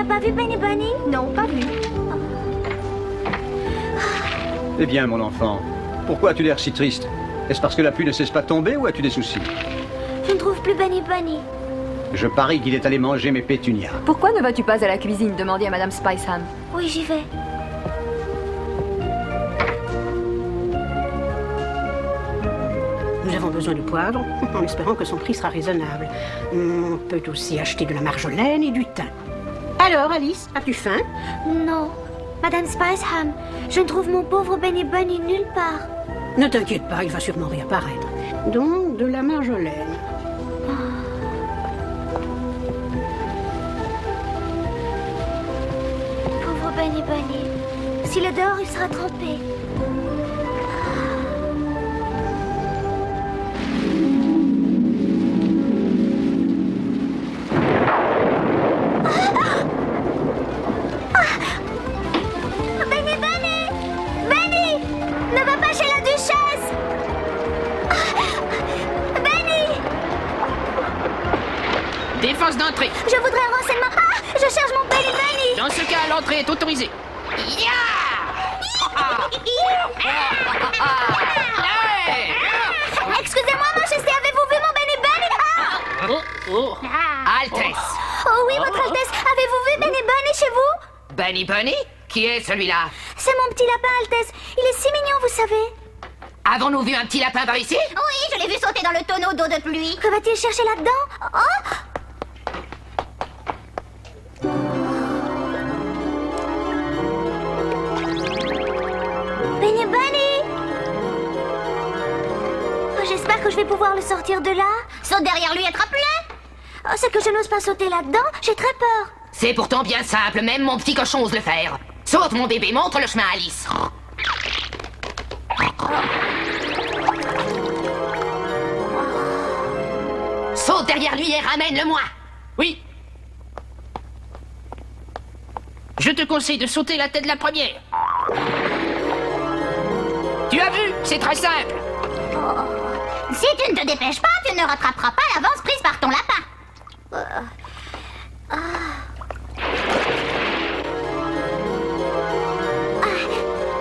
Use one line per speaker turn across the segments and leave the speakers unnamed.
pas vu Benny Bunny?
Non, pas vu.
Eh bien, mon enfant, pourquoi as-tu l'air si triste? Est-ce parce que la pluie ne cesse pas de tomber ou as-tu des soucis?
Je ne trouve plus Benny Bunny.
Je parie qu'il est allé manger mes pétunias.
Pourquoi ne vas-tu pas à la cuisine demander à Madame Spiceham?
Oui, j'y vais.
Nous avons besoin de poivre, en espérant que son prix sera raisonnable. On peut aussi acheter de la marjolaine et du thym. Alors, Alice, as-tu faim?
Non. Madame Spiceham, je ne trouve mon pauvre Benny Bunny nulle part.
Ne t'inquiète pas, il va sûrement réapparaître. Donc, de la marjolaine.
Pauvre Benny Bunny. S'il est dehors, il sera trempé. Benny Bunny! Benny! Ne va pas chez la duchesse! Benny!
Défense d'entrée.
Je voudrais un renseignement. Ah! Je cherche mon Benny Bunny!
Dans ce cas, l'entrée est autorisée.
Excusez-moi, Majesté, avez-vous vu mon Benny Bunny? Ah!
Altesse.
Oh oui, Votre Altesse, avez-vous vu Benny Bunny chez vous?
Bunny Bunny? Qui est celui-là?
C'est mon petit lapin, Altesse. Il est si mignon, vous savez.
Avons-nous vu un petit lapin par ici?
Oui, je l'ai vu sauter dans le tonneau d'eau de pluie.
Que va-t-il chercher là-dedans? Oh! Benny Bunny! Oh, j'espère que je vais pouvoir le sortir de là.
Saute derrière lui, attrape-le.
Oh, c'est que je n'ose pas sauter là-dedans. J'ai très peur.
C'est pourtant bien simple, même mon petit cochon ose le faire. Saute, mon bébé, montre le chemin à Alice. Saute derrière lui et ramène-le-moi.
Oui. Je te conseille de sauter la tête la première. Tu as vu? C'est très simple.
Si tu ne te dépêches pas, tu ne rattraperas pas l'avance prise par ton lapin.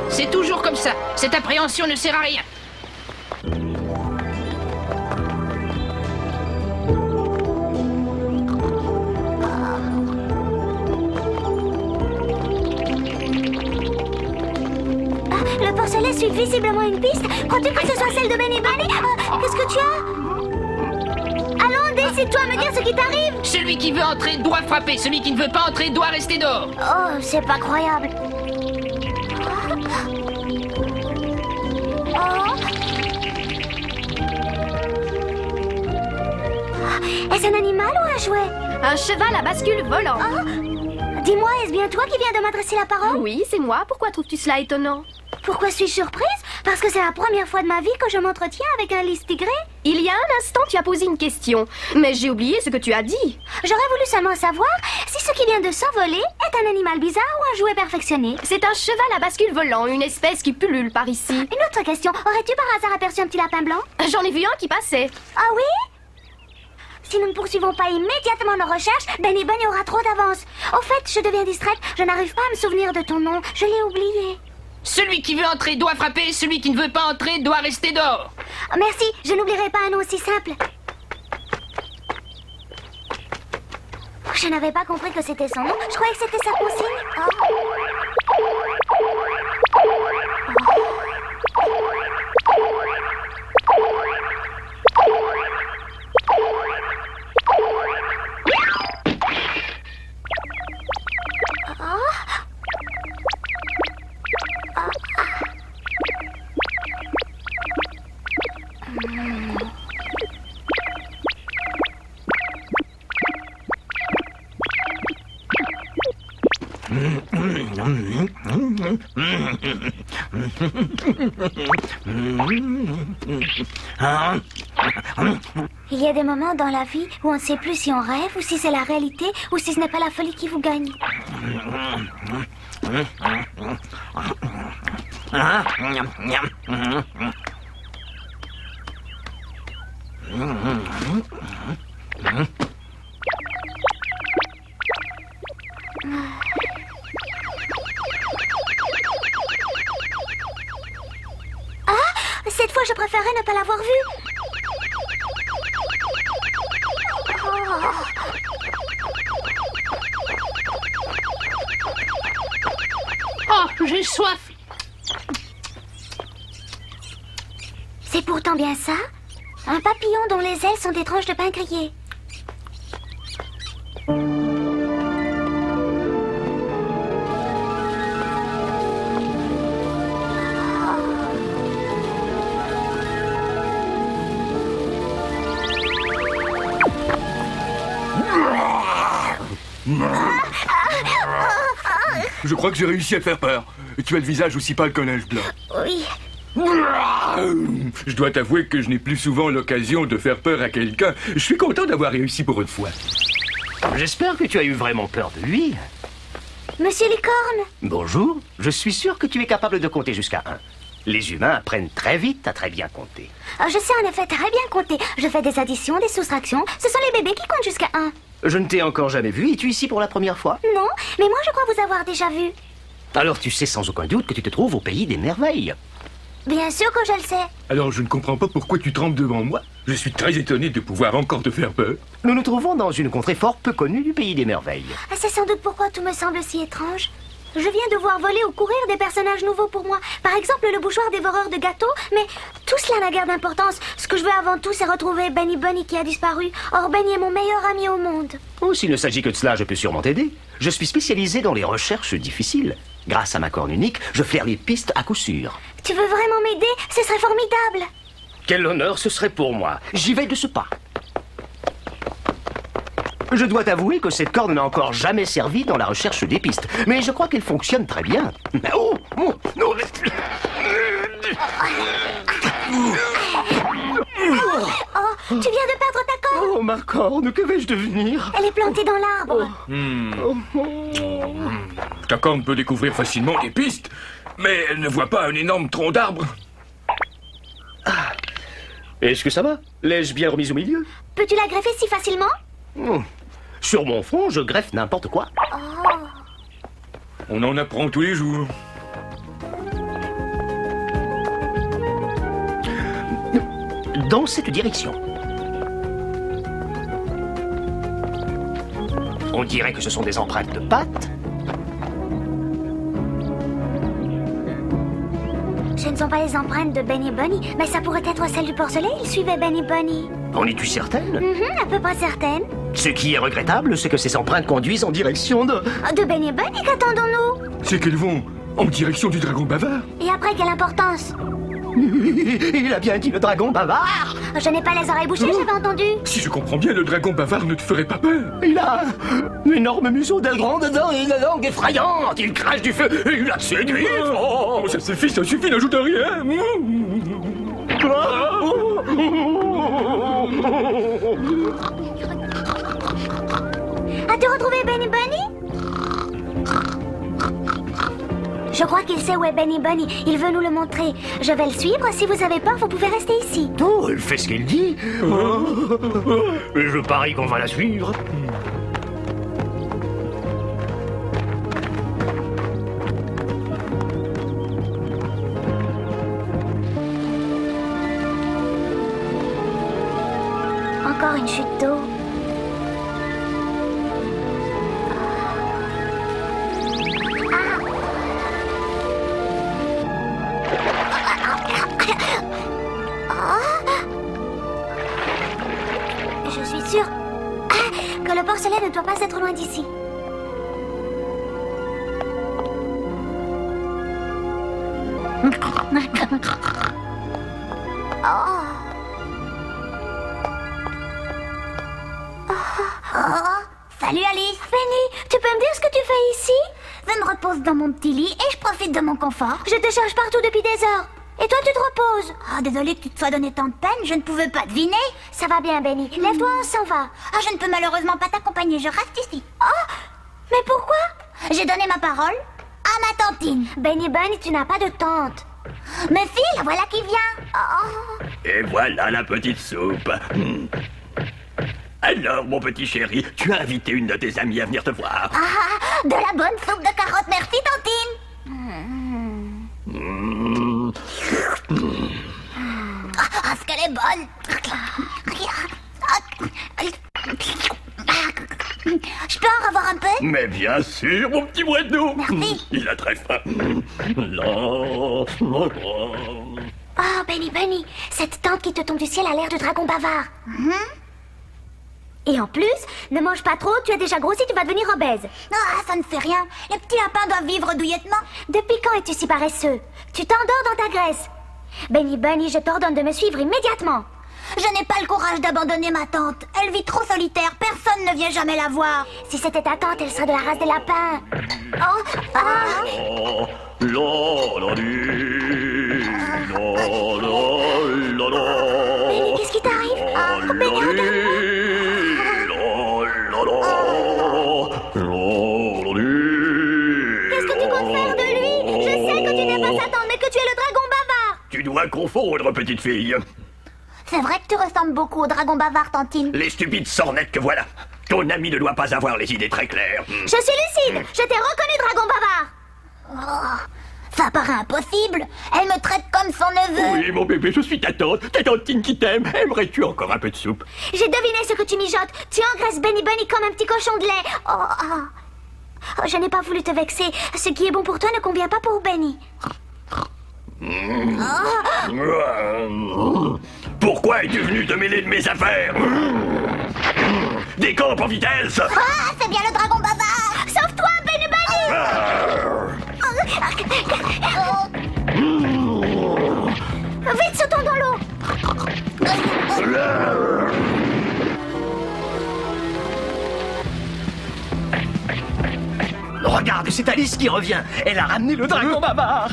C'est toujours comme ça. Cette appréhension ne sert à rien.
Le porcelet suit visiblement une piste. Crois-tu que ce soit celle de Benny Bunny? Qu'est-ce que tu as? Allons, décide-toi à me dire ce qui t'arrive.
Celui qui veut entrer doit frapper. Celui qui ne veut pas entrer doit rester dehors.
Oh, c'est pas croyable. Oh. Est-ce un animal ou un jouet?
Un cheval à bascule volant.
Dis-moi, est-ce bien toi qui viens de m'adresser la parole?
Oui, c'est moi. Pourquoi trouves-tu cela étonnant?
Pourquoi suis-je surprise? Parce que c'est la première fois de ma vie que je m'entretiens avec un lys tigré.
Il y a un instant, tu as posé une question, mais j'ai oublié ce que tu as dit.
J'aurais voulu seulement savoir si ce qui vient de s'envoler est un animal bizarre ou un jouet perfectionné.
C'est un cheval à bascule volant, une espèce qui pullule par ici.
Une autre question, aurais-tu par hasard aperçu un petit lapin blanc?
J'en ai vu un qui passait.
Ah oui? Si nous ne poursuivons pas immédiatement nos recherches, Benny Bunny aura trop d'avance. Au fait, je deviens distraite, je n'arrive pas à me souvenir de ton nom, je l'ai oublié.
Celui qui veut entrer doit frapper. Celui qui ne veut pas entrer doit rester dehors.
Merci, je n'oublierai pas un nom aussi simple. Je n'avais pas compris que c'était son nom, je croyais que c'était sa consigne. Il y a des moments dans la vie où on ne sait plus si on rêve ou si c'est la réalité ou si ce n'est pas la folie qui vous gagne. pleurer ne pas l'avoir vue.
Oh, j'ai soif.
C'est pourtant bien ça. Un papillon dont les ailes sont des tranches de pain grillé.
Je crois que j'ai réussi à te faire peur. Tu as le visage aussi pâle qu'un linge blanc.
Oui.
Je dois t'avouer que je n'ai plus souvent l'occasion de faire peur à quelqu'un. Je suis content d'avoir réussi pour une fois.
J'espère que tu as eu vraiment peur de lui.
Monsieur Licorne.
Bonjour, je suis sûr que tu es capable de compter jusqu'à 1. Les humains apprennent très vite à très bien compter.
Je sais en effet très bien compter. Je fais des additions, des soustractions. Ce sont les bébés qui comptent jusqu'à 1.
Je ne t'ai encore jamais vu. Es-tu ici pour la première fois?
Non, mais moi je crois vous avoir déjà vu.
Alors tu sais sans aucun doute que tu te trouves au pays des merveilles.
Bien sûr que je le sais.
Alors je ne comprends pas pourquoi tu trembles devant moi. Je suis très étonné de pouvoir encore te faire peur.
Nous nous trouvons dans une contrée fort peu connue du pays des merveilles.
C'est sans doute pourquoi tout me semble si étrange. Je viens de voir voler ou courir des personnages nouveaux pour moi. Par exemple, le bouchoir dévoreur de gâteaux. Mais tout cela n'a guère d'importance. Ce que je veux avant tout, c'est retrouver Benny Bunny qui a disparu. Or, Benny est mon meilleur ami au monde.
Oh, s'il ne s'agit que de cela, je peux sûrement t'aider. Je suis spécialisé dans les recherches difficiles. Grâce à ma corne unique, je flaire les pistes à coup sûr.
Tu veux vraiment m'aider? Ce serait formidable.
Quel honneur ce serait pour moi. J'y vais de ce pas. Je dois t'avouer que cette corde n'a encore jamais servi dans la recherche des pistes. Mais je crois qu'elle fonctionne très bien. Oh, oh, non.
Oh, tu viens de perdre ta corde.
Oh, ma corne, que vais-je devenir?
Elle est plantée dans l'arbre.
Ta corne peut découvrir facilement des pistes, mais elle ne voit pas un énorme tronc d'arbre.
Est-ce que ça va? L'ai-je bien remise au milieu?
Peux-tu la greffer si facilement?
Sur mon front, je greffe n'importe quoi.
On en apprend tous les jours.
Dans cette direction. On dirait que ce sont des empreintes de pattes.
Ce ne sont pas les empreintes de Benny Bunny, mais ça pourrait être celle du porcelet. Il suivait Benny Bunny.
En es-tu certaine?
À peu près certaine.
Ce qui est regrettable, c'est que ces empreintes conduisent en direction de...
De Benny Bunny, qu'attendons-nous?
C'est qu'elles vont en direction du dragon bavard.
Et après, quelle importance?
Il a bien dit le dragon bavard.
Je n'ai pas les oreilles bouchées, j'avais entendu.
Si je comprends bien, le dragon bavard ne te ferait pas peur.
Il a un énorme museau, d'ailes grandes dents et une langue effrayante. Il crache du feu et il a ses griffes.
Oh, ça suffit, n'ajoute rien.
As-tu retrouvé Benny Bunny? Je crois qu'il sait où est Benny Bunny. Il veut nous le montrer. Je vais le suivre. Si vous avez peur, vous pouvez rester ici.
Oh, elle fait ce qu'elle dit. Je parie qu'on va la suivre.
Encore une chute d'eau. Je suis sûre que le porcelet ne doit pas être loin d'ici.
Salut Alice.
Benny, tu peux me dire ce que tu fais ici?
Je me repose dans mon petit lit et je profite de mon confort.
Je te cherche partout depuis des heures. Et toi, tu te reposes.
Ah, désolée que tu te sois donné tant de peine, je ne pouvais pas deviner.
Ça va bien, Benny. Lève-toi, on s'en va.
Ah, je ne peux malheureusement pas t'accompagner, je reste ici.
Oh, mais pourquoi?
J'ai donné ma parole à ma tantine.
Benny Bunny, tu n'as pas de tante.
Mais fille, la voilà qui vient.
Oh.
Et voilà la petite soupe. Alors, mon petit chéri, tu as invité une de tes amies à venir te voir.
Ah, de la bonne soupe de carottes, merci tantine. ce qu'elle est bonne. Je peux en revoir un peu?
Mais bien sûr, mon petit moineau.
Merci.
Il a très faim. Non.
Oh, Benny Bunny, cette tante qui te tombe du ciel a l'air de dragon bavard. Et en plus, ne mange pas trop, tu as déjà grossi, tu vas devenir obèse.
Ah, ça ne fait rien. Les petits lapins doivent vivre douillettement.
Depuis quand es-tu si paresseux? Tu t'endors dans ta graisse. Benny Bunny, je t'ordonne de me suivre immédiatement.
Je n'ai pas le courage d'abandonner ma tante. Elle vit trop solitaire, personne ne vient jamais la voir.
Si c'était ta tante, elle serait de la race des lapins. Oh, ah. Benny, qu'est-ce qui t'arrive? Oh, Benny, qu'est-ce que tu comptes faire de lui? Je sais que tu n'es pas sa tante, mais que tu es le dragon bavard.
Tu dois confondre, petite fille.
C'est vrai que tu ressembles beaucoup au dragon bavard, Tantine.
Les stupides sornettes que voilà. Ton ami ne doit pas avoir les idées très claires.
Je suis lucide. Je t'ai reconnu, dragon bavard.
Oh, ça paraît impossible. Elle me traite comme son neveu.
Oui, mon bébé, je suis ta tantine qui t'aime. Aimerais-tu encore un peu de soupe?
J'ai deviné ce que tu mijotes. Tu engraisses Benny Bunny comme un petit cochon de lait. Oh, je n'ai pas voulu te vexer. Ce qui est bon pour toi ne convient pas pour Benny.
Pourquoi es-tu venu te mêler de mes affaires? Décampe en vitesse.
Ah, c'est bien le dragon bavard.
Sauve-toi, Benny Bunny. Vite, sautons dans l'eau.
Regarde, c'est Alice qui revient. Elle a ramené le dragon bavard.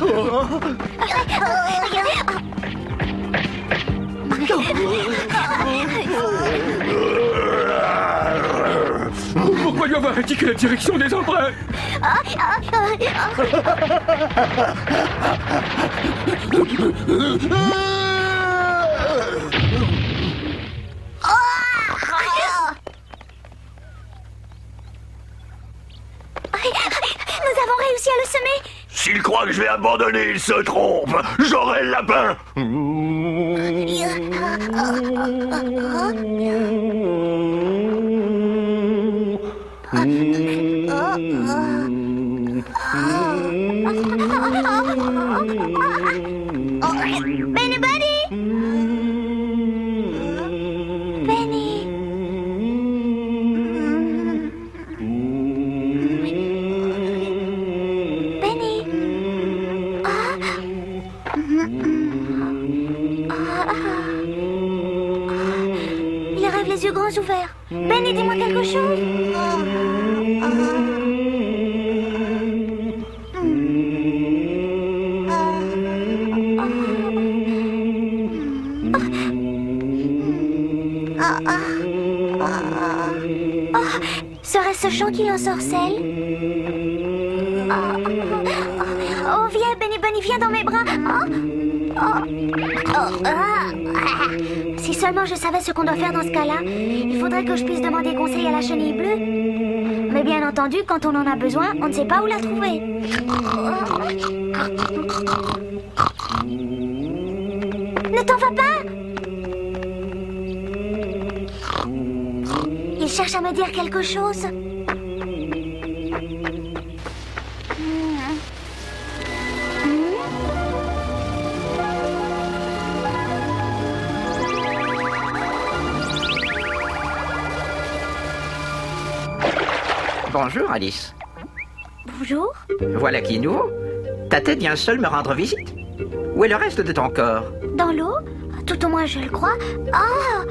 Pourquoi lui avoir indiqué la direction des emprunts?
Nous avons réussi à le semer.
S'il croit que je vais abandonner, il se trompe. J'aurai le lapin.
Benny Bunny. Benny. Benny. Il rêve les yeux grands ouverts. Benny, dis-moi quelque chose. Serait-ce ce chant qui l'ensorcelle? Oh, viens, Benny Bunny, viens dans mes bras. Si seulement je savais ce qu'on doit faire dans ce cas-là, il faudrait que je puisse demander conseil à la chenille bleue. Mais bien entendu, quand on en a besoin, on ne sait pas où la trouver. Ne t'en va pas! Il cherche à me dire quelque chose.
Bonjour, Alice.
Bonjour.
Voilà qui est nouveau. Ta tête vient seule me rendre visite. Où est le reste de ton corps?
Dans l'eau? Tout au moins, je le crois. Ah!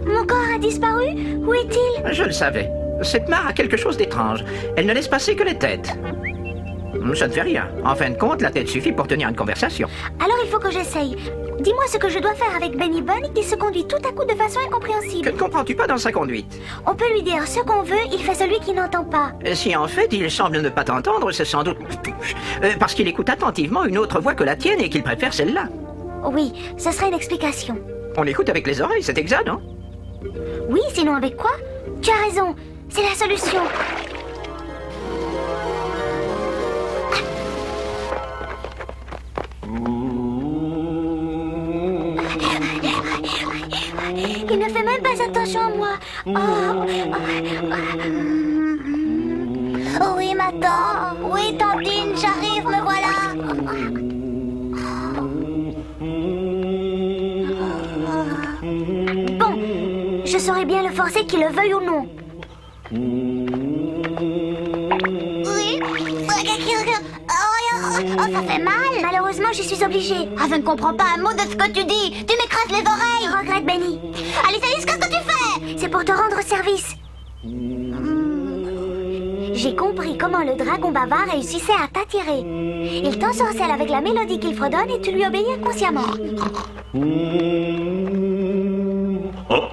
Mon corps a disparu? Où est-il?
Je le savais. Cette mare a quelque chose d'étrange. Elle ne laisse passer que les têtes. Ça ne fait rien. En fin de compte, la tête suffit pour tenir une conversation.
Alors il faut que j'essaye. Dis-moi ce que je dois faire avec Benny Bunny qui se conduit tout à coup de façon incompréhensible.
Que ne comprends-tu pas dans sa conduite?
On peut lui dire ce qu'on veut, il fait celui qui n'entend pas.
Si en fait il semble ne pas t'entendre, c'est sans doute parce qu'il écoute attentivement une autre voix que la tienne et qu'il préfère celle-là.
Oui, ce serait une explication.
On l'écoute avec les oreilles, c'est exact, non?
Oui, sinon avec quoi? Tu as raison, c'est la solution.
Oui, ma tante. Oui, tantine, j'arrive, me voilà.
Bon, je saurais bien le forcer qu'il le veuille ou non.
Oui. Oh, ça fait mal.
Malheureusement, je suis obligée.
Ah, je ne comprends pas un mot de ce que tu dis. Tu m'écrases les oreilles.
Je regrette, Benny.
Alice, qu'est-ce que tu fais?
C'est pour te rendre service. J'ai compris comment le dragon bavard réussissait à t'attirer. Il t'ensorcelle avec la mélodie qu'il fredonne et tu lui obéis inconsciemment.
Oh.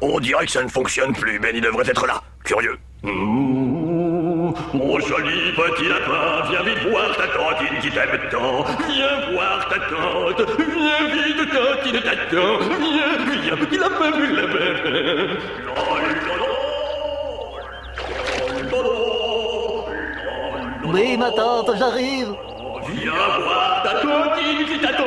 On dirait que ça ne fonctionne plus. Ben, il devrait être là. Curieux. Mon joli petit lapin, viens vite voir ta tantine qui t'aime tant. Viens voir ta tante. Viens vite, tantine t'attend. Viens, petit lapin, viens la belle.
Oui, ma tante, j'arrive.
Viens voir ta tantine qui t'attend.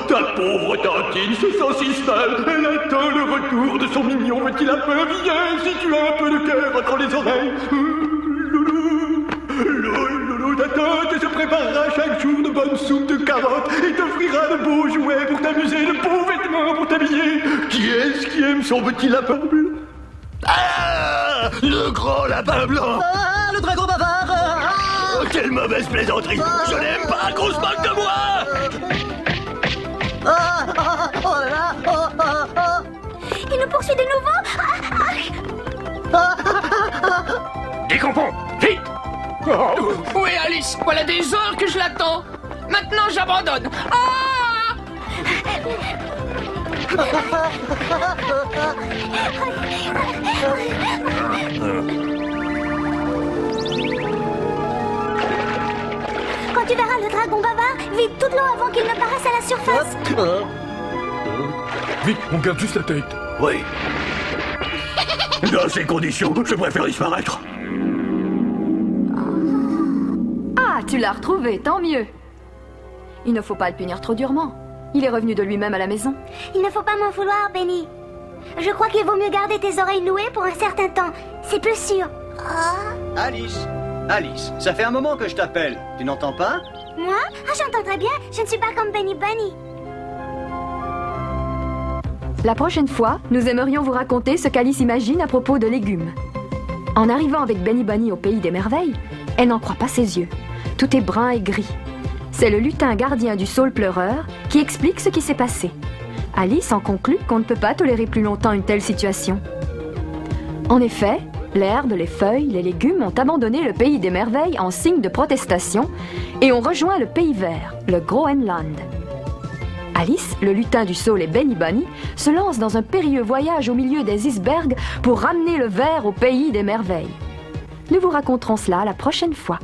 Ta pauvre tantine se sent si sale. Elle attend le retour de son mignon petit lapin. Viens, si tu as un peu de cœur entre les oreilles. Loulou, ta tante se préparera chaque jour de bonnes soupes de carottes et t'offrira de beaux jouets pour t'amuser, de beaux vêtements pour t'habiller. Qui est-ce qui aime son petit lapin bleu? Ah, le grand lapin blanc.
Ah, le dragon bavard.
Oh, quelle mauvaise plaisanterie. Je n'aime pas qu'on se moque de moi.
Oh là là.
Il nous poursuit de nouveau.
Décompons, vite.
Où est Alice? Voilà des heures que je l'attends. Maintenant, j'abandonne. Ah!
Quand tu verras le dragon bavard, vide toute l'eau avant qu'il ne paraisse à la surface.
Vite, on garde juste la tête.
Oui. Dans ces conditions, je préfère disparaître.
Ah, tu l'as retrouvé, tant mieux. Il ne faut pas le punir trop durement. Il est revenu de lui-même à la maison.
Il ne faut pas m'en vouloir, Benny. Je crois qu'il vaut mieux garder tes oreilles nouées pour un certain temps. C'est plus sûr.
Alice, Alice, ça fait un moment que je t'appelle. Tu n'entends pas?
Moi? Ah, j'entends très bien. Je ne suis pas comme Benny Bunny.
La prochaine fois, nous aimerions vous raconter ce qu'Alice imagine à propos de légumes. En arrivant avec Benny Bunny au pays des merveilles, elle n'en croit pas ses yeux. Tout est brun et gris. C'est le lutin gardien du saule pleureur qui explique ce qui s'est passé. Alice en conclut qu'on ne peut pas tolérer plus longtemps une telle situation. En effet, l'herbe, les feuilles, les légumes ont abandonné le pays des merveilles en signe de protestation et ont rejoint le pays vert, le Groenland. Alice, le lutin du saule et Benny Bunny se lancent dans un périlleux voyage au milieu des icebergs pour ramener le vert au pays des merveilles. Nous vous raconterons cela la prochaine fois.